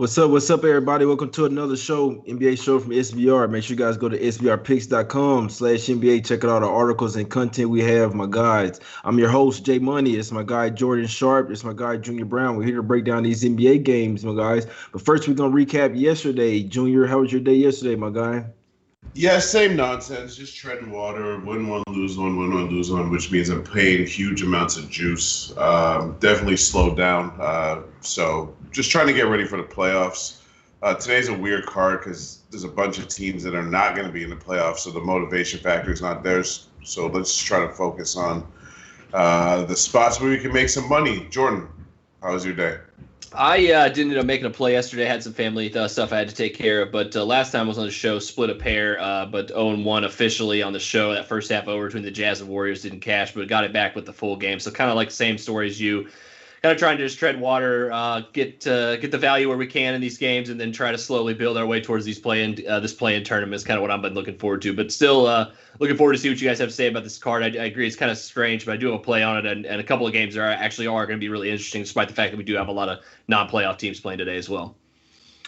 What's up, everybody? Welcome to another show, NBA show from SBR. Make sure you guys go to sbrpicks.com/NBA. Check out all the articles and content we have, my guys. I'm your host, Jay Money. It's my guy, Jordan Sharp. It's my guy, Junior Browne. We're here to break down these NBA games, my guys. But first, we're going to recap yesterday. Junior, how was your day yesterday, my guy? Yeah, same nonsense. Just treading water. Win one, lose one, win one, lose one, which means I'm paying huge amounts of juice. Definitely slowed down. So just trying to get ready for the playoffs. Today's a weird card because there's a bunch of teams that are not going to be in the playoffs, so the motivation factor is not there. So let's try to focus on the spots where we can make some money. Jordan, how was your day? I didn't end up making a play yesterday. I had some family stuff I had to take care of. But last time I was on the show, split a pair, but 0-1 officially on the show. That first half over between the Jazz and Warriors didn't cash, but got it back with the full game. So kind of like the same story as you. Kind of trying to just tread water, get the value where we can in these games, and then try to slowly build our way towards these this play-in tournament is kind of what I've been looking forward to. But still looking forward to see what you guys have to say about this card. I agree it's kind of strange, but I do have a play on it, and a couple of games are going to be really interesting, despite the fact that we do have a lot of non-playoff teams playing today as well.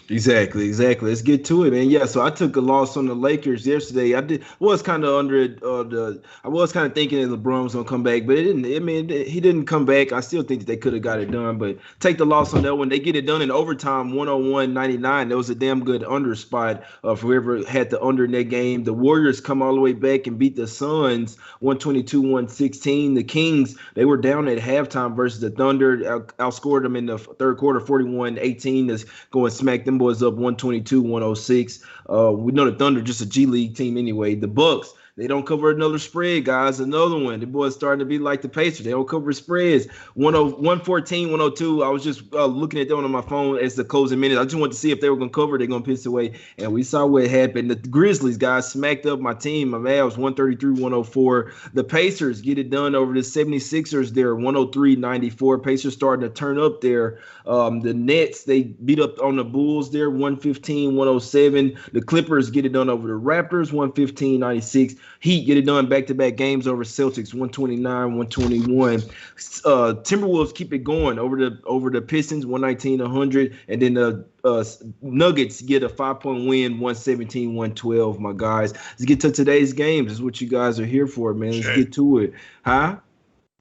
Exactly. Let's get to it, man. Yeah, so I took a loss on the Lakers yesterday. Was kind of under it. I was kind of thinking that LeBron was gonna come back, but it didn't. I mean, he didn't come back. I still think that they could have got it done, but take the loss on that one. They get it done in overtime, 101-99. That was a damn good under spot for whoever had the under in that game. The Warriors come all the way back and beat the Suns 122-116. The Kings, they were down at halftime versus the Thunder, outscored them in the third quarter 41-18. That's going smack them boys up 122-106. We know the Thunder just a G League team anyway. The Bucks, they don't cover another spread, guys. Another one. The boys starting to be like the Pacers. They don't cover spreads. 114-102. I was just looking at that one on my phone as the closing minutes. I just wanted to see if they were going to cover. They're going to piss away. And we saw what happened. The Grizzlies, guys, smacked up my team. My Mavs, 133-104. The Pacers get it done over the 76ers there, 103-94. Pacers starting to turn up there. The Nets, they beat up on the Bulls there, 115-107. The Clippers get it done over the Raptors, 115-96. Heat get it done back-to-back games over Celtics, 129-121. Timberwolves keep it going over the Pistons, 119-100. And then the Nuggets get a 5-point win, 117-112, my guys. Let's get to today's games. This is what you guys are here for, man. Let's get to it. Huh?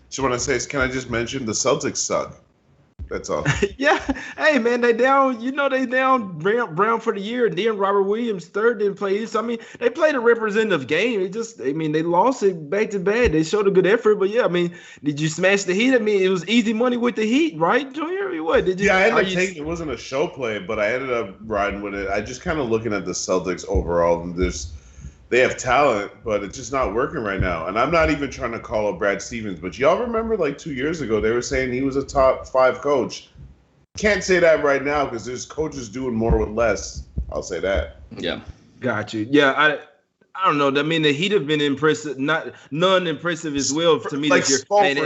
Just want to say, can I just mention the Celtics suck? That's all. Yeah. Hey, man, they down. They down Browne for the year, and then Robert Williams third didn't play this. I mean, they played a representative game. They lost it back to back. They showed a good effort, but yeah, I mean, did you smash the Heat? I mean, it was easy money with the Heat, right, Junior? What did you? Yeah, I ended up taking. It wasn't a show play, but I ended up riding with it. I just kind of looking at the Celtics overall, and they have talent, but it's just not working right now. And I'm not even trying to call up Brad Stevens, but y'all remember like 2 years ago, they were saying he was a top 5 coach. Can't say that right now because there's coaches doing more with less. I'll say that. Yeah. Got you. Yeah, I don't know. I mean, the Heat have been impressive, none impressive as well to me like this year. Spo, And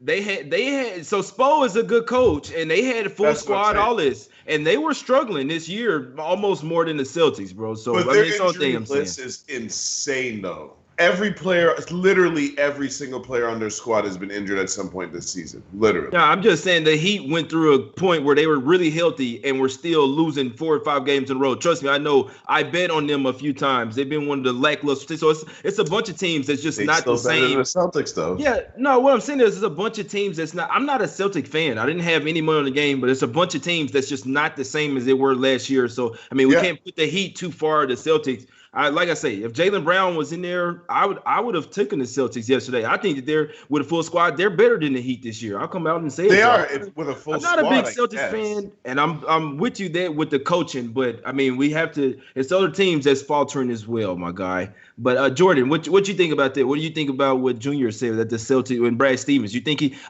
they had so Spo is a good coach, and they had a full squad, all this, and they were struggling this year almost more than the Celtics, bro. So but their injury list is insane, though. Every player, literally every single player on their squad has been injured at some point this season. Literally. Yeah, I'm just saying the Heat went through a point where they were really healthy and were still losing 4 or 5 games in a row. Trust me, I know. I bet on them a few times. They've been one of the lackluster. So it's a bunch of teams that's just not the same. Better than the Celtics, though. Yeah, no. What I'm saying is, it's a bunch of teams that's not. I'm not a Celtic fan. I didn't have any money on the game, but it's a bunch of teams that's just not the same as they were last year. So I mean, we can't put the Heat too far. The Celtics. Like I say, if Jaylen Browne was in there, I would have taken the Celtics yesterday. I think that they're with a full squad, they're better than the Heat this year. I'll come out and say they are with a full squad. I'm not a big Celtics fan, and I'm with you there with the coaching, but I mean we have to. It's other teams that's faltering as well, my guy. But Jordan, what you think about that? What do you think about what Junior said that the Celtics and Brad Stevens?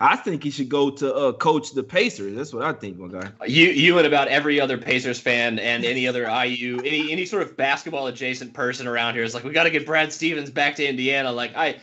I think he should go to coach the Pacers. That's what I think, my guy. You and about every other Pacers fan and any other IU, any sort of basketball adjacent person around here is like, we got to get Brad Stevens back to Indiana. Like I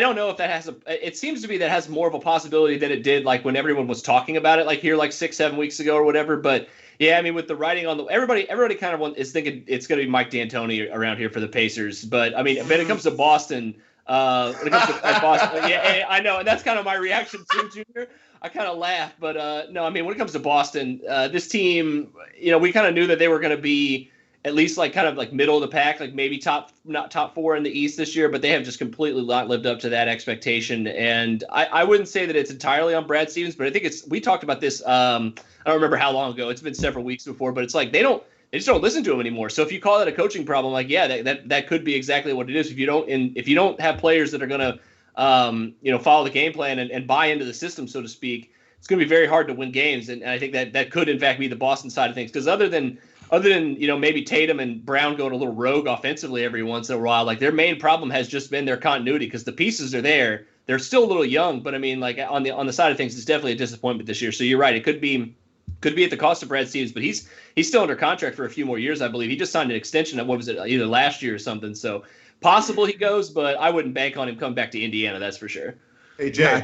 don't know if that has it seems to be that has more of a possibility than it did like when everyone was talking about it like here like 6-7 weeks ago or whatever. But yeah, I mean, with the writing on the everybody kind of is thinking it's going to be Mike D'Antoni around here for the Pacers. But I mean, when it comes to Boston, When it comes to Boston, yeah, I know, and that's kind of my reaction too, Junior. I kind of laugh, but no, I mean, when it comes to Boston, this team, we kind of knew that they were going to be at least like kind of like middle of the pack, like maybe not top 4 in the East this year, but they have just completely not lived up to that expectation. And I wouldn't say that it's entirely on Brad Stevens, but I think we talked about this. I don't remember how long ago. It's been several weeks before, but it's like they just don't listen to him anymore. So if you call that a coaching problem, like, yeah, that could be exactly what it is. If you don't have players that are going to, follow the game plan and buy into the system, so to speak, it's going to be very hard to win games. And I think that could in fact be the Boston side of things, because other than maybe Tatum and Browne going a little rogue offensively every once in a while, like their main problem has just been their continuity, because the pieces are there. They're still a little young, but I mean, like on the side of things, it's definitely a disappointment this year. So you're right. It could be at the cost of Brad Stevens, but he's still under contract for a few more years, I believe. He just signed an extension of, what was it, either last year or something. So possible he goes, but I wouldn't bank on him coming back to Indiana. That's for sure. Hey, Jay.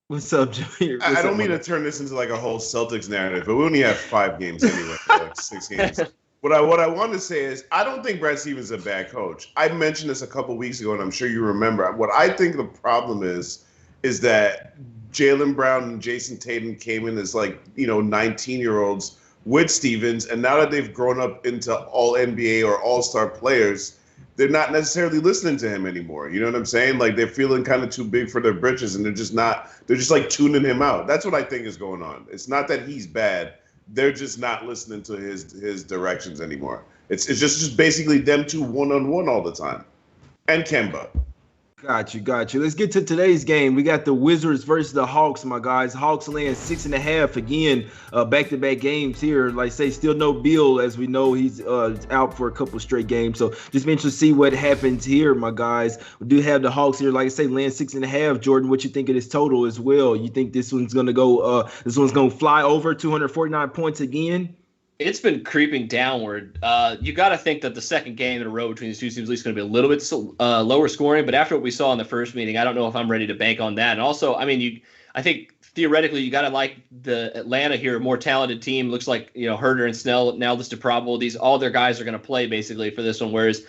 What's up, Junior? I don't mean to turn this into like a whole Celtics narrative, but we only have 5 games anyway, like 6 games. What I want to say is I don't think Brad Stevens is a bad coach. I mentioned this a couple weeks ago, and I'm sure you remember. What I think the problem is that Jaylen Brown and Jason Tatum came in as 19-year-olds with Stevens, and now that they've grown up into all NBA or all-star players, they're not necessarily listening to him anymore. You know what I'm saying? Like, they're feeling kind of too big for their britches, and they're just like tuning him out. That's what I think is going on. It's not that he's bad. They're just not listening to his directions anymore. It's just basically them two one-on-one all the time. And Kemba. Got you. Let's get to today's game. We got the Wizards versus the Hawks, my guys. Hawks laying 6.5 again, back-to-back games here. Like say, still no Beal, as we know he's out for a couple straight games. So just be interested to see what happens here, my guys. We do have the Hawks here, like I say, laying 6.5. Jordan, what you think of this total as well? You think this one's gonna go? This one's gonna fly over 249 points again? It's been creeping downward. You got to think that the second game in a row between these two teams at least going to be a little bit lower scoring. But after what we saw in the first meeting, I don't know if I'm ready to bank on that. And also, I mean, I think theoretically you got to like the Atlanta here, a more talented team. Looks like Herter and Snell now listed probable. All their guys are going to play basically for this one. Whereas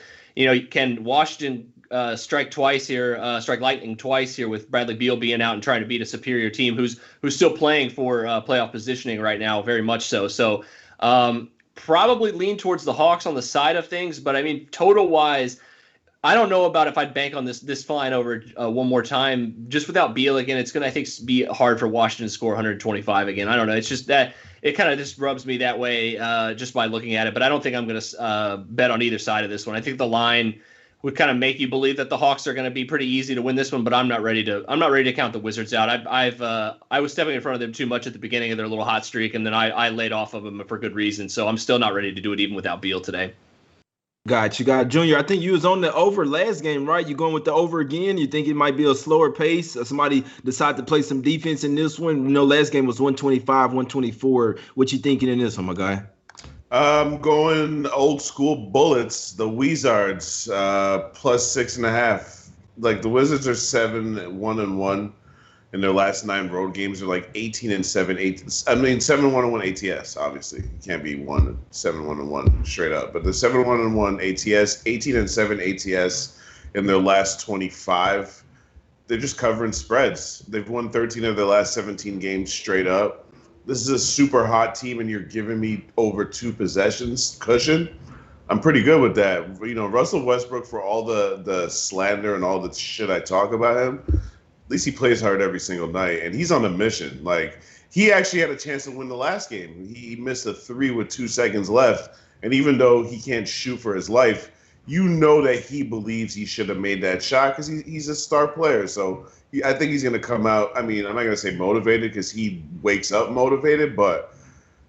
can Washington strike lightning twice here with Bradley Beal being out and trying to beat a superior team who's still playing for playoff positioning right now, very much so. So. Probably lean towards the Hawks on the side of things, but I mean, total wise, I don't know about if I'd bank on this flying over one more time. Just without Beal again, it's going to, I think, be hard for Washington to score 125 again. I don't know. It's just that it kind of just rubs me that way just by looking at it, but I don't think I'm going to bet on either side of this one. I think the line would kind of make you believe that the Hawks are going to be pretty easy to win this one, but I'm not ready to count the Wizards out. I was stepping in front of them too much at the beginning of their little hot streak, and then I laid off of them for good reason. So I'm still not ready to do it even without Beal today. Got you, Junior. I think you was on the over last game, right? You going with the over again? You think it might be a slower pace? Somebody decide to play some defense in this one? Last game was 125, 124. What you thinking in this one, my guy? I'm going old school Bullets, the Wizards, plus 6.5. Like the Wizards are 7-1-1 in their last 9 road games. Are like 18-7, 7-1-1 ATS. Obviously, you can't be 7-1-1 straight up. But the 7-1-1 ATS, 18-7 ATS in their last 25. They're just covering spreads. They've won 13 of their last 17 games straight up. This is a super hot team, and you're giving me over 2 possessions cushion. I'm pretty good with that. Russell Westbrook, for all the slander and all the shit I talk about him, at least he plays hard every single night, and he's on a mission. Like, he actually had a chance to win the last game. He missed a 3 with 2 seconds left, and even though he can't shoot for his life, that he believes he should have made that shot because he's a star player. So I think he's going to come out. I mean, I'm not going to say motivated because he wakes up motivated, but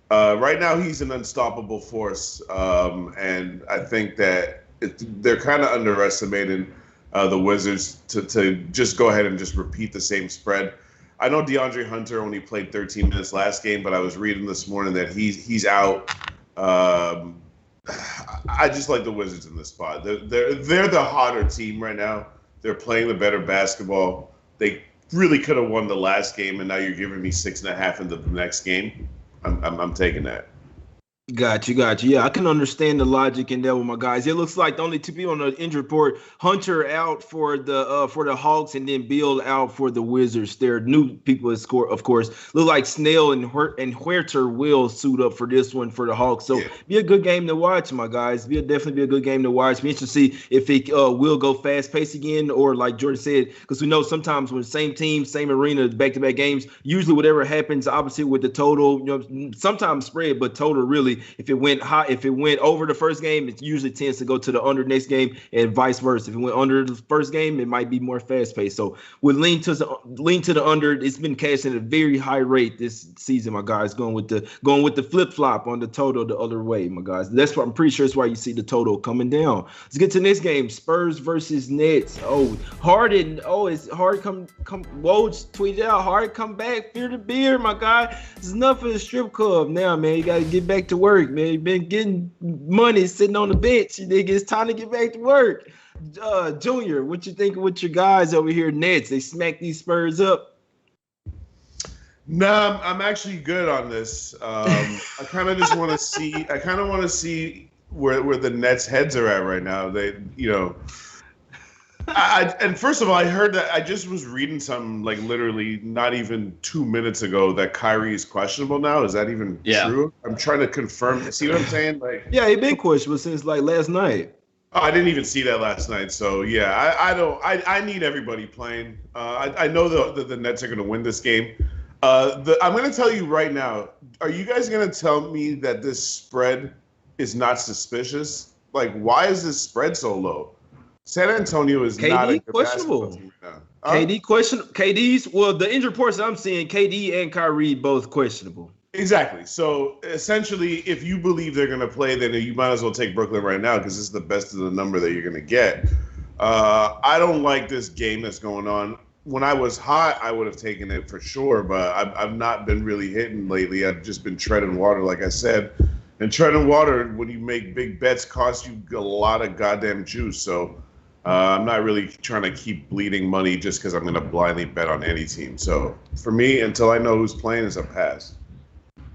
right now he's an unstoppable force. And I think that they're kind of underestimating the Wizards to just go ahead and just repeat the same spread. I know DeAndre Hunter only played 13 minutes last game, but I was reading this morning that he's out. I just like the Wizards in this spot. They're the hotter team right now. They're playing the better basketball. They really could have won the last game, and now you're giving me 6.5 into the next game. I'm taking that. Got you, got you. Yeah, I can understand the logic in that with my guys. It looks like the only two people on the injury report: Hunter out for the Hawks, and then Beal out for the Wizards. There are new people that score, of course. Look like Snell and Huerter will suit up for this one for the Hawks. So Yeah. be a good game to watch, my guys. Definitely be a good game to watch. Be interested to see if it will go fast paced again, or like Jordan said, because we know sometimes when same team, same arena, back to back games, usually whatever happens opposite with the total, sometimes spread, but total really. If it went high, if it went over the first game, it usually tends to go to the under next game, and vice versa. If it went under the first game, it might be more fast paced. So with lean to the under. It's been cashing at a very high rate this season, my guys. Going with the flip flop on the total the other way, my guys. That's what I'm pretty sure. That's why you see the total coming down. Let's get to the next game: Spurs versus Nets. Oh, Harden. Oh, it's hard. Come. Woj tweeted out. Hard come back. Fear the beer, my guy. It's enough of the strip club now, man. You got to get back to work, man. You've been getting money sitting on the bench. You think it's time to get back to work. Junior, what you think with your guys over here, Nets? They smack these Spurs up. No, I'm actually good on this. I kind of just want to see. I kind of want to see where the Nets' heads are at right now. They, and first of all, I heard that I just was reading something like literally not even 2 minutes ago that Kyrie is questionable now. Is that even true? I'm trying to confirm. See what I'm saying? Like, yeah, he been questionable since like last night. Oh, I didn't even see that last night. So yeah, I need everybody playing. I know the Nets are going to win this game. I'm going to tell you right now. Are you guys going to tell me that this spread is not suspicious? Like, why is this spread so low? San Antonio is not a good basketball team right now. KD's the injury reports I'm seeing, KD and Kyrie both questionable. Exactly. So essentially, if you believe they're going to play, then you might as well take Brooklyn right now because this is the best of the number that you're going to get. I don't like this game that's going on. When I was hot, I would have taken it for sure, but I've not been really hitting lately. I've just been treading water, like I said. And treading water, when you make big bets, costs you a lot of goddamn juice. So I'm not really trying to keep bleeding money just because I'm going to blindly bet on any team. So for me, until I know who's playing, it's a pass.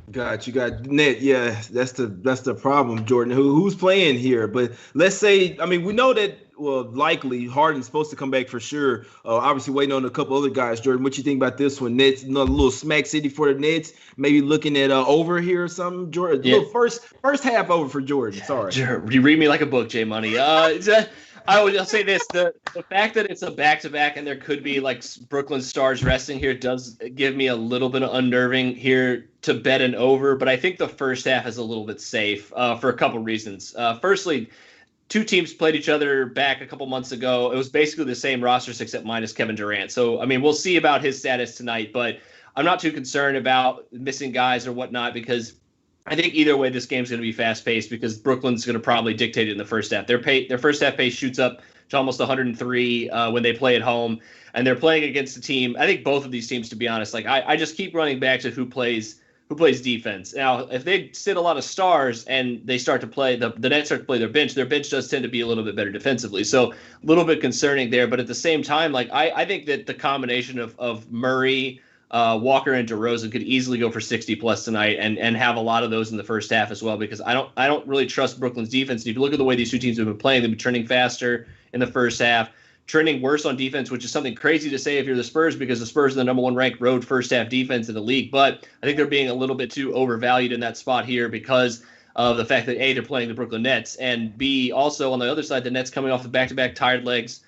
You got net. Yeah, that's the problem, Jordan. Who's playing here? But let's say, I mean, we know that likely Harden's supposed to come back for sure. Obviously waiting on a couple other guys. Jordan, what you think about this one? Nets, another little smack city for the Nets. Maybe looking at over here or something. Jordan, little first half over for Jordan. Sorry, you read me like a book, J Money. I'll say this: the fact that it's a back-to-back and there could be like Brooklyn Stars resting here does give me a little bit of unnerving here to bet an over. But I think the first half is a little bit safe for a couple reasons. Firstly, two teams played each other back a couple months ago. It was basically the same rosters except minus Kevin Durant. So I mean, we'll see about his status tonight. But I'm not too concerned about missing guys or whatnot because I think either way, this game's going to be fast-paced because Brooklyn's going to probably dictate it in the first half. Their first half pace shoots up to almost 103 when they play at home, and they're playing against a team. I think both of these teams, to be honest, like I just keep running back to who plays defense. Now, if they sit a lot of stars and they start to play, the Nets start to play their bench does tend to be a little bit better defensively. So a little bit concerning there. But at the same time, like I think that the combination of Murray, Walker and DeRozan could easily go for 60 plus tonight and have a lot of those in the first half as well because I don't really trust Brooklyn's defense. And if you look at the way these two teams have been playing, they've been trending faster in the first half, trending worse on defense, which is something crazy to say if you're the Spurs because the Spurs are the number one ranked road first half defense in the league. But I think they're being a little bit too overvalued in that spot here because of the fact that A, they're playing the Brooklyn Nets, and B, also on the other side, the Nets coming off the back-to-back tired legs.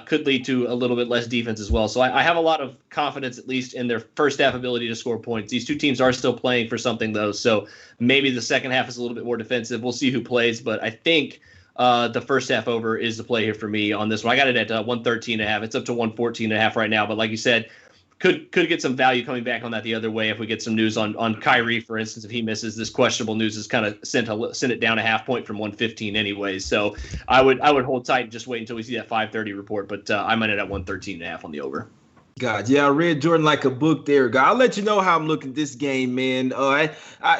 Could lead to a little bit less defense as well. So I have a lot of confidence, at least in their first half ability to score points. These two teams are still playing for something, though. So maybe the second half is a little bit more defensive. We'll see who plays. But I think the first half over is the play here for me on this one. I got it at 113.5. It's up to 114.5 right now. But like you said, could get some value coming back on that the other way if we get some news on Kyrie, for instance. If he misses, this questionable news is kind of sent it down a half point from 115 anyways. So I would hold tight and just wait until we see that 5:30 report. But I'm in it at 113.5 on the over. God, yeah, I read Jordan like a book there. God, I'll let you know how I'm looking at this game, man.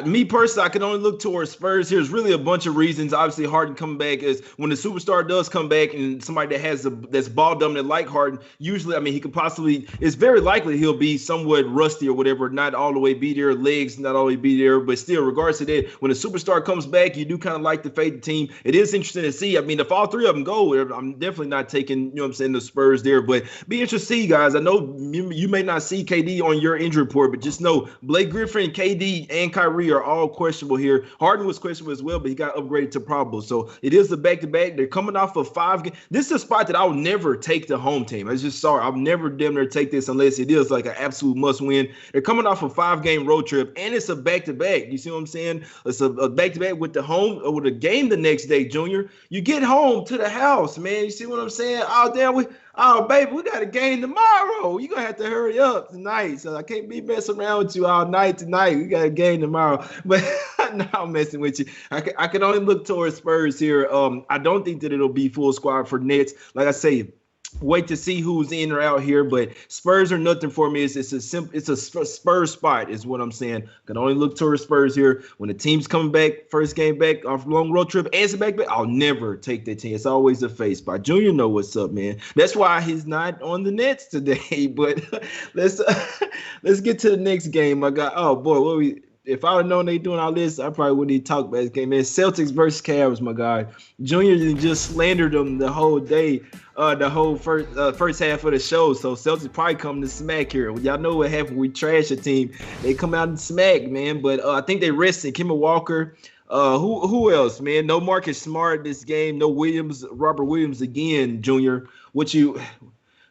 Me personally, I can only look towards Spurs. Here's really a bunch of reasons. Obviously, Harden coming back is when the superstar does come back, and somebody that that's ball dominant like Harden. Usually, I mean, he could possibly. It's very likely he'll be somewhat rusty or whatever, not all the way be there, legs not all the way be there, but still, regardless of that, when a superstar comes back, you do kind of like to fade the team. It is interesting to see. I mean, if all three of them go, I'm definitely not taking, you know what I'm saying, the Spurs there, but be interested to see, guys. I know you may not see KD on your injury report, but just know Blake Griffin, KD, and Kyrie are all questionable here. Harden was questionable as well, but he got upgraded to probable. So it is the back-to-back. They're coming off of 5 games. This is a spot that I would never take the home team. I just sorry. I'll never damn near take this unless it is like an absolute must-win. They're coming off a 5-game road trip, and it's a back-to-back. You see what I'm saying? It's a back-to-back with the home or with a game the next day, Junior. You get home to the house, man. You see what I'm saying? Oh, damn, oh, baby, we got a game tomorrow. You're going to have to hurry up tonight. So I can't be messing around with you all night tonight. We got a game tomorrow. But now I'm messing with you. I can only look towards Spurs here. I don't think that it'll be full squad for Nets. Like I say, wait to see who's in or out here, but Spurs are nothing for me. It's a Spurs spot is what I'm saying. Can only look towards Spurs here. When the team's coming back, first game back off a long road trip, and it's back, I'll never take that team. It's always a face spot. Junior know what's up, man. That's why he's not on the Nets today. But let's get to the next game. I got if I would known they doing all this, I probably wouldn't even talk about this game, man. Celtics versus Cavs, my guy. Junior just slandered them the whole day, the whole first half of the show. So Celtics probably come to smack here. Y'all know what happened. We trash a team. They come out and smack, man. But I think they rested Kemba Walker. Who else, man? No Marcus Smart this game. No Robert Williams again, Junior. The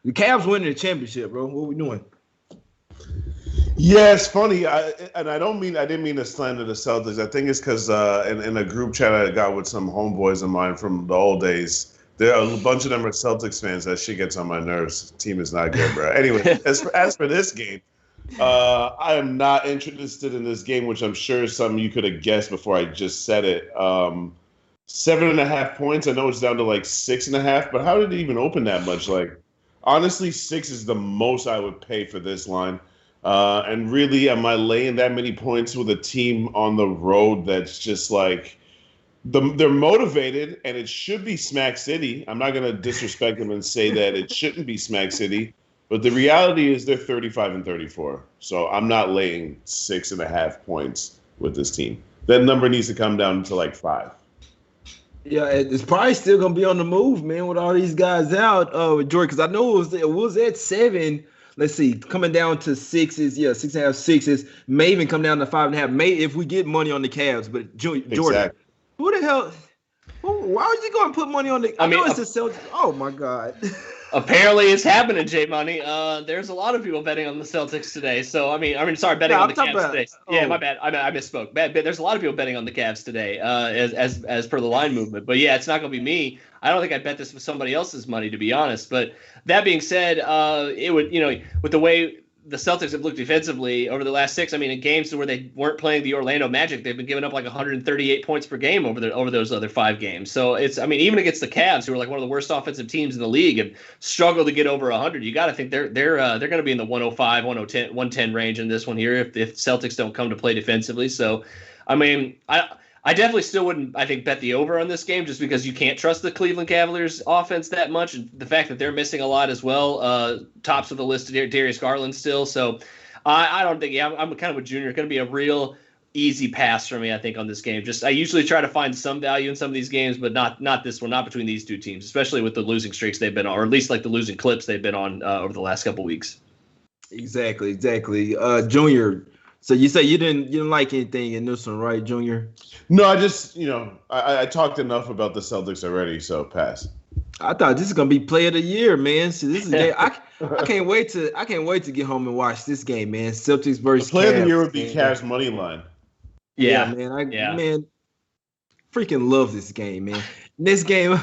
Cavs winning the championship, bro. What we doing? Yeah, it's funny. I didn't mean to slander the Celtics. I think it's because in a group chat I got with some homeboys of mine from the old days, there are a bunch of them are Celtics fans. That shit gets on my nerves. Team is not good, bro. Anyway, as for this game, I am not interested in this game, which I'm sure is something you could have guessed before I just said it. 7.5 points. I know it's down to like 6.5, but how did it even open that much? Like, honestly, 6 is the most I would pay for this line. And really, am I laying that many points with a team on the road that's just like they're motivated and it should be Smack City? I'm not going to disrespect them and say that it shouldn't be Smack City, but the reality is they're 35-34. So I'm not laying 6.5 points with this team. That number needs to come down to like 5. Yeah, it's probably still going to be on the move, man, with all these guys out, Jordan, because I know it was at 7. Let's see, coming down to 6s, 6.5, 6s, may even come down to 5.5. May if we get money on the Cavs. But Jordan, exactly. Who the hell? Why are you going to put money on the? I know it's the Celtics. Oh my God. Apparently, it's happening, J Money. There's a lot of people betting on the Celtics today. So sorry, betting on the Cavs today. Yeah, my bad. I misspoke. There's a lot of people betting on the Cavs today, as per the line movement. But yeah, it's not going to be me. I don't think I'd bet this with somebody else's money, to be honest. But that being said, it would, with the way the Celtics have looked defensively over the last 6, in games where they weren't playing the Orlando Magic, they've been giving up like 138 points per game over those other 5 games. So it's, even against the Cavs, who are like one of the worst offensive teams in the league and struggle to get over 100, you got to think they're going to be in the 105, 110 range in this one here if Celtics don't come to play defensively. So, I definitely still wouldn't, bet the over on this game just because you can't trust the Cleveland Cavaliers offense that much. And the fact that they're missing a lot as well, tops of the list, Darius Garland still. So I don't think, I'm kind of with Junior. It's going to be a real easy pass for me, I think, on this game. I usually try to find some value in some of these games, but not this one, not between these two teams, especially with the losing streaks they've been on, or at least like the losing clips they've been on over the last couple weeks. Exactly. Junior, so you say you didn't like anything in this one, right, Junior? No, I just, I talked enough about the Celtics already, so pass. I thought this is gonna be play of the year, man. So this is I can't wait to get home and watch this game, man. Celtics versus the play Cavs, of the year would be Cavs money line. Yeah, man. Man, freaking love this game, man. Next game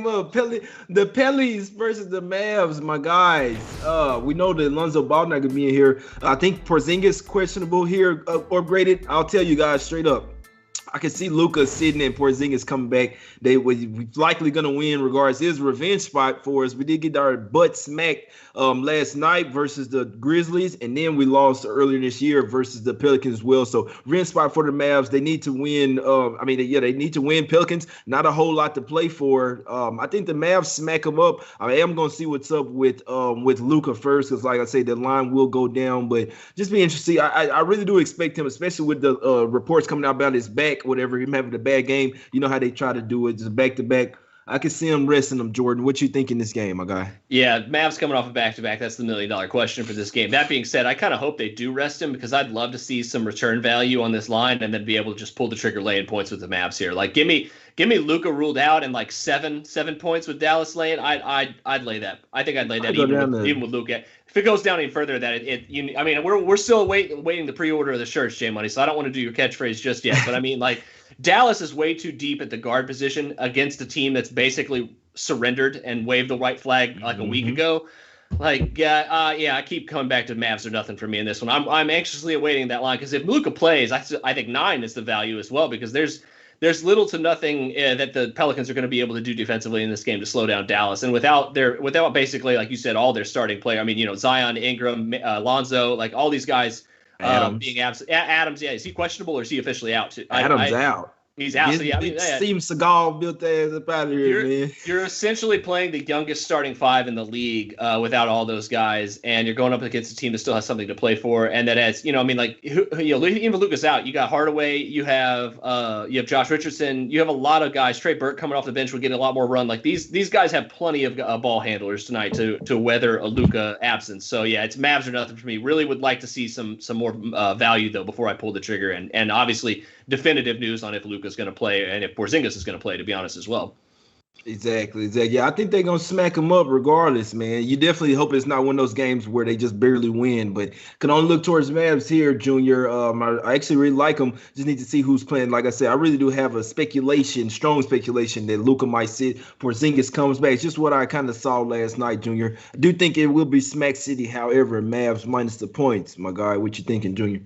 up, the Pelicans versus the Mavs, my guys. We know that Lonzo Ball not gonna be in here. I think Porzingis questionable here, upgraded. I'll tell you guys straight up. I can see Luka sitting and Porzingis coming back. They were likely going to win regardless. It's a revenge spot for us. We did get our butt smacked last night versus the Grizzlies, and then we lost earlier this year versus the Pelicans as well. So revenge spot for the Mavs. They need to win. They need to win. Pelicans, not a whole lot to play for. I think the Mavs smack them up. I am going to see what's up with Luka first, because like I say, the line will go down. But just be interesting. I really do expect him, especially with the reports coming out about his back, whatever, him having a bad game. You know how they try to do it, just back-to-back. I can see him resting him, Jordan. What you think in this game, my guy? Yeah, Mavs coming off a back-to-back. That's the million-dollar question for this game. That being said, I kind of hope they do rest him, because I'd love to see some return value on this line and then be able to just pull the trigger laying points with the Mavs here. Like, give me Luka ruled out and like seven points with Dallas laying. I'd lay that. I think I'd lay that even with Luka. If it goes down any further, we're still waiting the pre-order of the shirts, J Money. So I don't want to do your catchphrase just yet. But I mean, like, Dallas is way too deep at the guard position against a team that's basically surrendered and waved the white flag like a week ago. Like, I keep coming back to Mavs or nothing for me in this one. I'm anxiously awaiting that line, because if Luka plays, I think 9 is the value as well, because there's little to nothing that the Pelicans are going to be able to do defensively in this game to slow down Dallas. And without basically, like you said, all their starting player. I mean, Zion, Ingram, Lonzo, like all these guys being absent. Adams, yeah, is he questionable or is he officially out too? Adams out. He's out. So yeah, Steven Seagal built that up out of here, man. You're essentially playing the youngest starting 5 in the league without all those guys, and you're going up against a team that still has something to play for, and that has, even Luka's out. You got Hardaway, you have Josh Richardson, you have a lot of guys. Trey Burke coming off the bench would get a lot more run. Like these guys have plenty of ball handlers tonight to weather a Luka absence. So yeah, it's Mavs or nothing for me. Really would like to see some more value though before I pull the trigger, and obviously definitive news on if Luka's going to play and if Porzingis is going to play, to be honest, as well. Exactly. Yeah, I think they're going to smack him up regardless, man. You definitely hope it's not one of those games where they just barely win, but can only look towards Mavs here, Junior. I actually really like them. Just need to see who's playing. Like I said, I really do have a strong speculation that Luka might sit. Porzingis comes back. It's just what I kind of saw last night, Junior. I do think it will be Smack City, however, Mavs minus the points, my guy. What you thinking, Junior?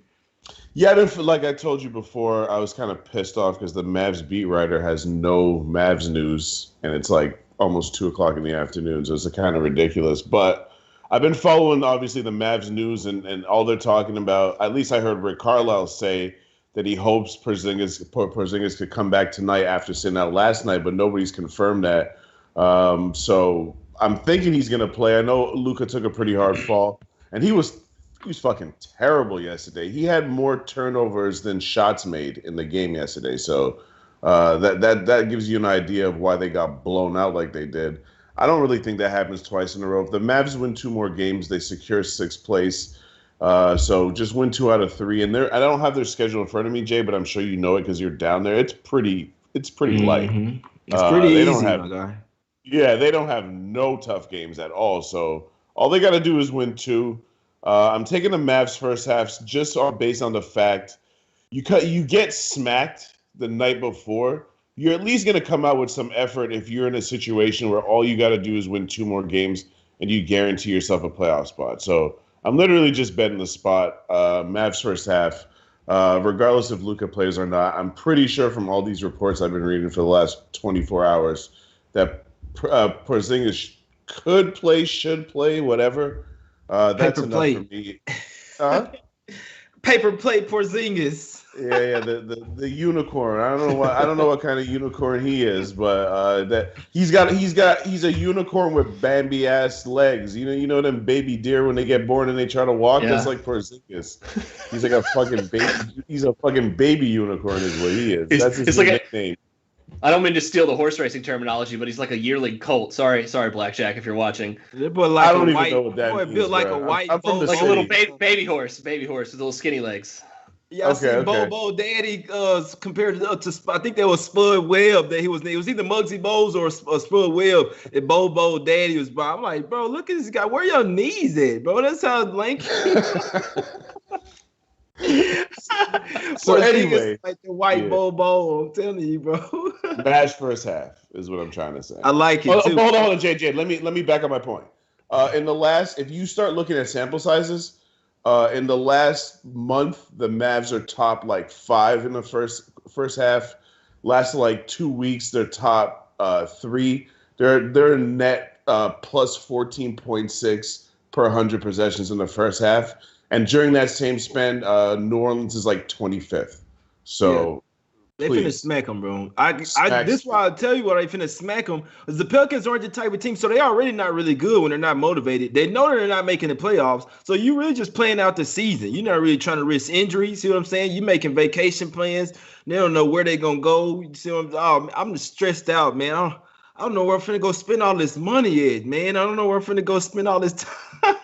Yeah, I didn't feel like I told you before, I was kind of pissed off because the Mavs beat writer has no Mavs news, and it's like almost 2 o'clock in the afternoon, so it's kind of ridiculous. But I've been following, obviously, the Mavs news, and all they're talking about, at least I heard Rick Carlisle say that he hopes Porzingis could come back tonight after sitting out last night, but nobody's confirmed that. So I'm thinking he's going to play. I know Luka took a pretty hard fall, and he was fucking terrible yesterday. He had more turnovers than shots made in the game yesterday. So that gives you an idea of why they got blown out like they did. I don't really think that happens twice in a row. If the Mavs win 2 more games, they secure 6th place. So just win 2 out of 3. And I don't have their schedule in front of me, Jay, but I'm sure you know it because you're down there. It's pretty light. It's pretty easy, my guy. Yeah, they don't have no tough games at all. So all they got to do is win 2. I'm taking the Mavs first half just based on the fact you get smacked the night before. You're at least going to come out with some effort if you're in a situation where all you got to do is win 2 more games and you guarantee yourself a playoff spot. So I'm literally just betting the spot. Mavs first half, regardless if Luka plays or not. I'm pretty sure from all these reports I've been reading for the last 24 hours that Porzingis could play, should play, whatever. That's enough for me. Paper plate Porzingis. Yeah, the unicorn. I don't know what kind of unicorn he is, but that he's a unicorn with Bambi ass legs. You know them baby deer when they get born and they try to walk. Yeah. That's like Porzingis. He's like a fucking baby. He's a fucking baby unicorn, is what he is. That's his nickname. I don't mean to steal the horse racing terminology, but he's like a yearling colt. Sorry, Blackjack, if you're watching. Like I don't even know what that means. Built like a white bull, like a little baby horse with little skinny legs. Yeah, I seen Bobo Daddy compared to I think that was Spud Webb that he was either Muggsy Bogues or Spud Webb and Bobo Daddy was. But I'm like, bro, look at this guy. Where your knees at, bro? That's how lanky. So anyway, like the white Bobo, I'm telling you, bro. Mavs first half is what I'm trying to say. I like it too. Hold on, JJ. Let me back up my point. If you start looking at sample sizes, In the last month, the Mavs are top like 5 in the first half. Last like 2 weeks, they're top 3. They're net plus 14.6 per 100 possessions in the first half. And during that same span, New Orleans is like 25th. So they finna smack them, bro. This is why I tell you what they finna smack them. Because the Pelicans aren't the type of team, so they already not really good when they're not motivated. They know they're not making the playoffs, so you really just playing out the season. You're not really trying to risk injuries. See what I'm saying? You making vacation plans. They don't know where they're gonna go. You see what I'm just stressed out, man. I don't know where I'm finna go spend all this money at, man. I don't know where I'm finna go spend all this time.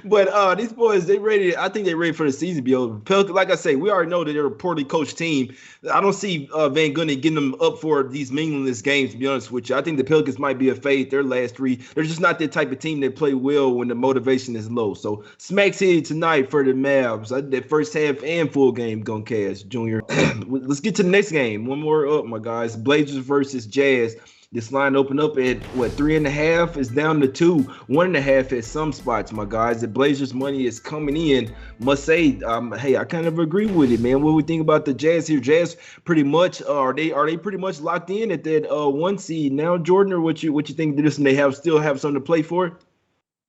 But these boys, they ready. I think they're ready for the season to be over. Pelicans, like I say, we already know that they're a poorly coached team. I don't see Van Gundy getting them up for these meaningless games, to be honest with you. I think the Pelicans might be a fade. Their last 3, they're just not that type of team that play well when the motivation is low. So Smack City tonight for the Mavs. That first half and full game gonna cash, Junior. Let's get to the next game. One more up, my guys. Blazers versus Jazz. This line opened up at 3.5 is down to 2, 1.5 at some spots, my guys. The Blazers money is coming in. Must say, hey, I kind of agree with it, man. What do we think about the Jazz here? Jazz pretty much are they pretty much locked in at that 1 seed now, Jordan? Or what you think of this? And they still have something to play for?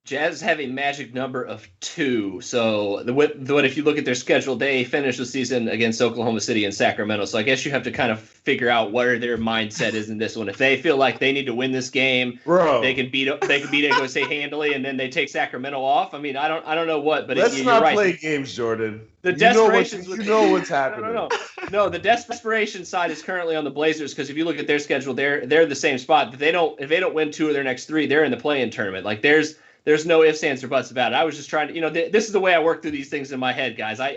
Jazz have a magic number of 2. So if you look at their schedule, they finished the season against Oklahoma City and Sacramento. So I guess you have to kind of figure out what their mindset is in this one. If they feel like they need to win this game, they can beat it, say handily, and then they take Sacramento off. I mean, I don't know what, but let's not play games, Jordan. The desperation, you know what's happening. No, the desperation side is currently on the Blazers because if you look at their schedule, they're the same spot. If they don't win 2 of their next 3, they're in the play-in tournament. Like there's no ifs, ands, or buts about it. I was just trying to, this is the way I work through these things in my head, guys. You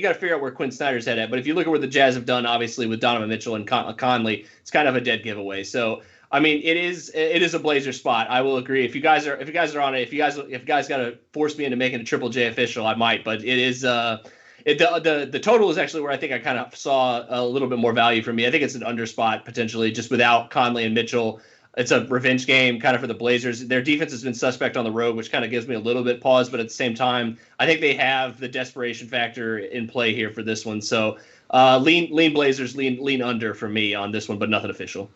got to figure out where Quinn Snyder's head at. But if you look at where the Jazz have done, obviously with Donovan Mitchell and Conley, it's kind of a dead giveaway. So I mean, it is a Blazer spot. I will agree. If you guys are on it, if you guys got to force me into making a Triple J official, I might. But it is the total is actually where I think I kind of saw a little bit more value for me. I think it's an under spot potentially just without Conley and Mitchell. It's a revenge game kind of for the Blazers. Their defense has been suspect on the road, which kind of gives me a little bit pause. But at the same time, I think they have the desperation factor in play here for this one. So lean Blazers, lean under for me on this one, but nothing official.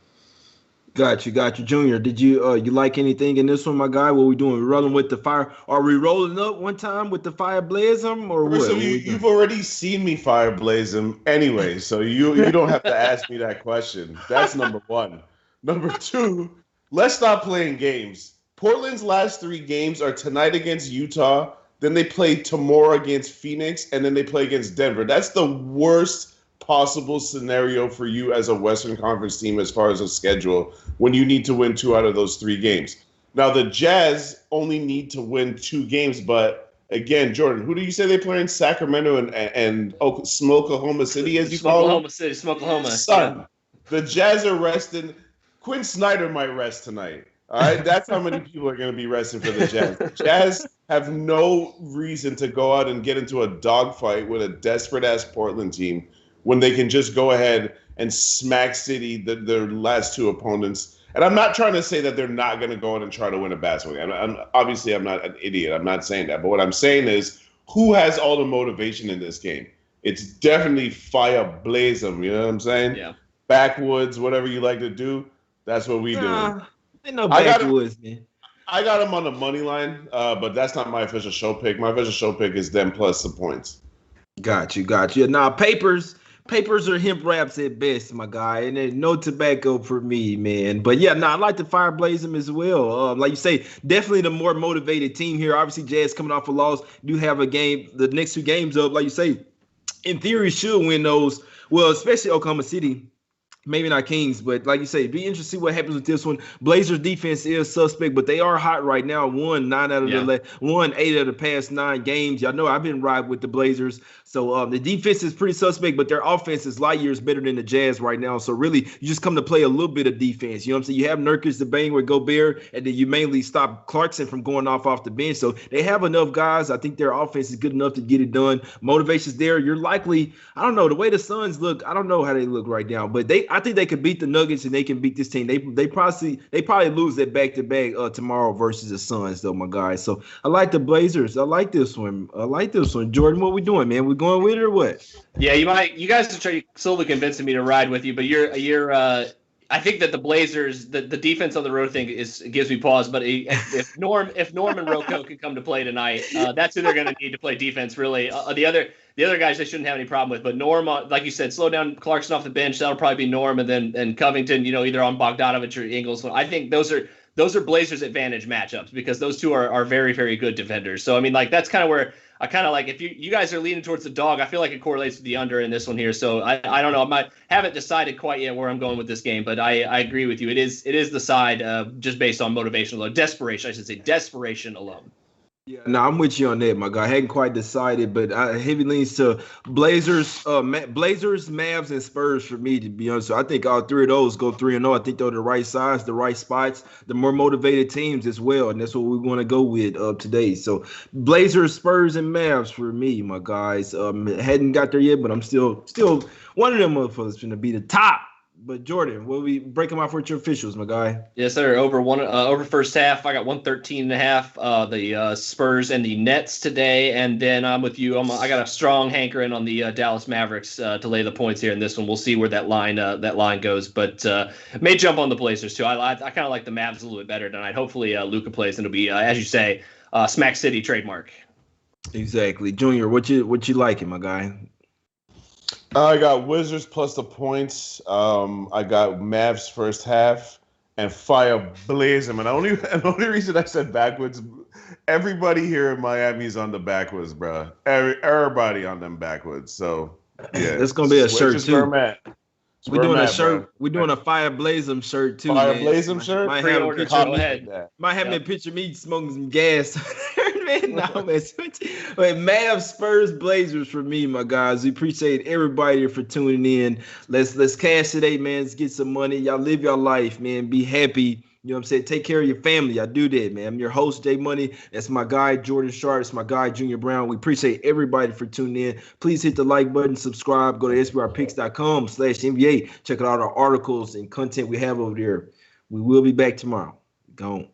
Got you, Junior. Did you you like anything in this one, my guy? What we doing? We rolling with the fire? Are we rolling up one time with the fire blaze them or what? So you've already seen me fire blaze them anyway, so you don't have to ask me that question. That's number 1. Number 2, let's stop playing games. Portland's last 3 games are tonight against Utah, then they play tomorrow against Phoenix, and then they play against Denver. That's the worst possible scenario for you as a Western Conference team as far as a schedule when you need to win 2 out of those 3 games. Now, the Jazz only need to win 2 games, but again, Jordan, who do you say they play in? Sacramento and Smokahoma City, as you call it? Smokahoma. Son, yeah. The Jazz are resting. Quinn Snyder might rest tonight. All right, that's how many people are going to be resting for the Jazz. The Jazz have no reason to go out and get into a dogfight with a desperate-ass Portland team when they can just go ahead and smack City, their last 2 opponents. And I'm not trying to say that they're not going to go out and try to win a basketball game. Obviously, I'm not an idiot. I'm not saying that. But what I'm saying is, who has all the motivation in this game? It's definitely fire blaze them. You know what I'm saying? Yeah. Backwoods, whatever you like to do. That's what we do. Ain't no backwoods, man. I got him on the money line, but that's not my official show pick. My official show pick is them plus the points. Got you. Now, papers are hemp wraps at best, my guy, and there's no tobacco for me, man. But yeah, I like to fire blaze them as well. Like you say, definitely the more motivated team here. Obviously, Jazz coming off a loss, do have a game. The next 2 games up, like you say, in theory, should win those. Well, especially Oklahoma City. Maybe not Kings, but like you say, be interested to see what happens with this one. Blazers defense is suspect, but they are hot right now. Won 8 out of the past 9 games. Y'all know I've been riding with the Blazers. So the defense is pretty suspect, but their offense is light years better than the Jazz right now. So really, you just come to play a little bit of defense. You know what I'm saying? You have Nurkic to bang with Gobert, and then you mainly stop Clarkson from going off the bench. So they have enough guys. I think their offense is good enough to get it done. Motivation's there. You're likely, I don't know, the way the Suns look, I don't know how they look right now, but I think they could beat the Nuggets and they can beat this team. They probably lose that back-to-back tomorrow versus the Suns though, my guys. So I like the Blazers. I like this one. Jordan, what we doing, man? We going with it or what? Yeah, you guys are trying slowly convincing me to ride with you, but you're I think that the Blazers, the defense on the road thing gives me pause. But if Norm and Rocco can come to play tonight, that's who they're going to need to play defense. Really, the other guys they shouldn't have any problem with. But Norm, like you said, slow down Clarkson off the bench. That'll probably be Norm, and Covington, either on Bogdanovich or Ingles. I think those are Blazers advantage matchups because those two are very, very good defenders. So I mean, like that's kind of where I kind of like if you guys are leaning towards the dog, I feel like it correlates with the under in this one here. So I don't know. I haven't decided quite yet where I'm going with this game, but I agree with you. It is the side just based on motivation alone, desperation. I should say desperation alone. Yeah, no, I'm with you on that, my guy. I hadn't quite decided, but heavy leans to Blazers, Mavs, and Spurs for me, to be honest. So I think all three of those go 3-0. I think they're the right size, the right spots, the more motivated teams as well, and that's what we want to go with today. So Blazers, Spurs, and Mavs for me, my guys. Hadn't got there yet, but I'm still one of them motherfuckers going to be the top. But Jordan, will we break them out for your officials, my guy? Yes, sir. Over first half, I got 113.5. The Spurs and the Nets today, and then I'm with you. I got a strong hankering on the Dallas Mavericks to lay the points here in this one. We'll see where that line goes, but may jump on the Blazers too. I kind of like the Mavs a little bit better tonight. Hopefully, Luka plays, and it'll be as you say, Smack City trademark. Exactly, Junior. What you liking, my guy? I got Wizards plus the points. I got Mavs first half and fire blazing. And the only reason I said backwards, everybody here in Miami is on the backwards, bro. Everybody on them backwards. So yeah, it's gonna be a shirt too. We're doing a shirt. Bro. We're doing a Fire Blazem shirt too. Fire Blazem shirt. Might have me picture me smoking some gas. Man, no, man. Wait, Mavs, Spurs, Blazers for me, my guys. We appreciate everybody for tuning in. Let's cash today, man. Let's get some money. Y'all live your life, man. Be happy. You know what I'm saying? Take care of your family. I do that, man. I'm your host, Jay Money. That's my guy, Jordan Sharp. It's my guy, Junior Browne. We appreciate everybody for tuning in. Please hit the like button, subscribe, go to sbrpicks.com/NBA. Check out all the articles and content we have over there. We will be back tomorrow. Gone.